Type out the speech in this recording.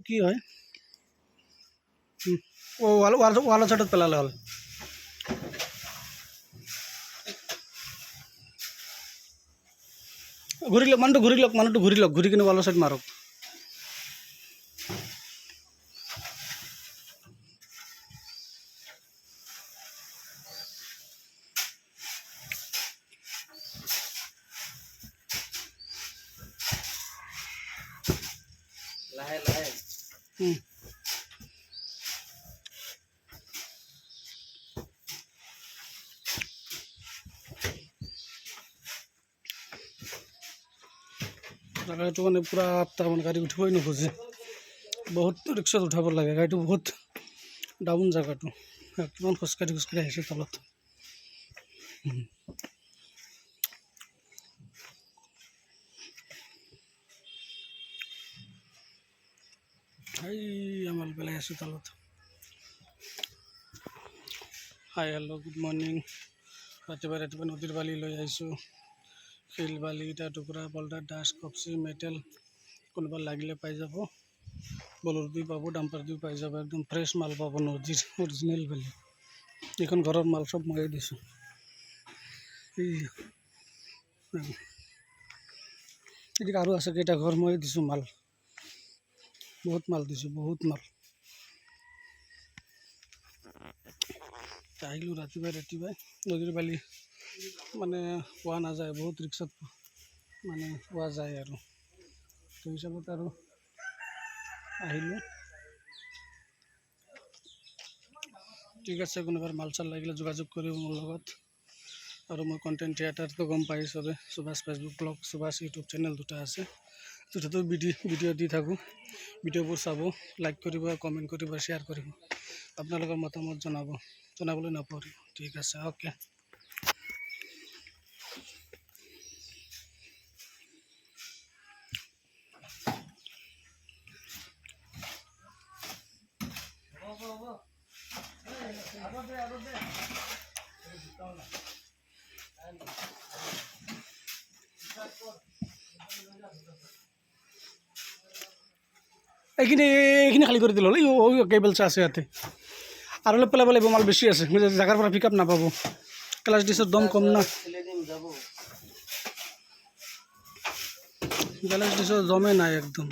কি হয় ৱালৰ চাইডত পেলালে হ'ল ঘূৰি লওক মানুহটো ঘূৰি লওক ঘূৰি কিনে ৱালৰ চাইড মাৰক লাহে লাহে জায়গাটো মানে পুৰা তাৰমানে গাড়ী উঠিবই নোখোজে বহুত ৰিক্সাত উঠাব লাগে গাড়ীটো বহুত ডাউন জায়গাটো কিমান খোজকাঢ়ি আহিছে তলত মাল পেলাই আছোঁ তলত হাই হেল্ল' গুড মৰ্ণিং ৰাতিপুৱা নদীৰ বালি লৈ আহিছোঁ শিল বালি ইটা টুকুৰা বল্ডাৰ ডাষ্ট কপচি মেটেল কোনোবা লাগিলে পাই যাব বলৰ দি পাব ডাম্পাৰ দি পাই যাব একদম ফ্ৰেছ মাল পাব নদীৰ অৰিজিনেল বালি এইখন ঘৰৰ মাল চব ময়ে দিছোঁ এদিকে আৰু আছে কেইটা ঘৰ ময়ে দিছোঁ মাল বহুত মাল দিছোঁ বহুত মাল আহিলোঁ ৰাতিপুৱাই নদীৰ বালি মানে পোৱা নাযায় বহুত ৰিক্সাত মানে পোৱা যায় আৰু সেই হিচাপত আৰু আহিলোঁ ঠিক আছে কোনোবাৰ মাল চাল লাগিলে যোগাযোগ কৰিব মোৰ লগত আৰু মই কণ্টেণ্ট ক্ৰিয়েটাৰটো গম পাই চবে Subhash Facebook blog Subhash YouTube channel দুটা আছে দুটাতো ভিডিঅ' দি থাকোঁ ভিডিঅ'বোৰ চাব লাইক কৰিব কমেণ্ট কৰিব শ্বেয়াৰ কৰিব আপোনালোকৰ মতামত জনাবলৈ নাপাহৰিব ঠিক আছে অ'কে এইখিনি খালী কৰি দিলে হ'ল কেবলছ আছে ইয়াতে আৰু অলপ পেলাব লাগিব মাল বেছি আছে জাগাৰ পৰা পিক আপ নাপাব ক্লাছ ডিছৰ দম কম না ক্লাছ ডিছৰ দমে নাই একদম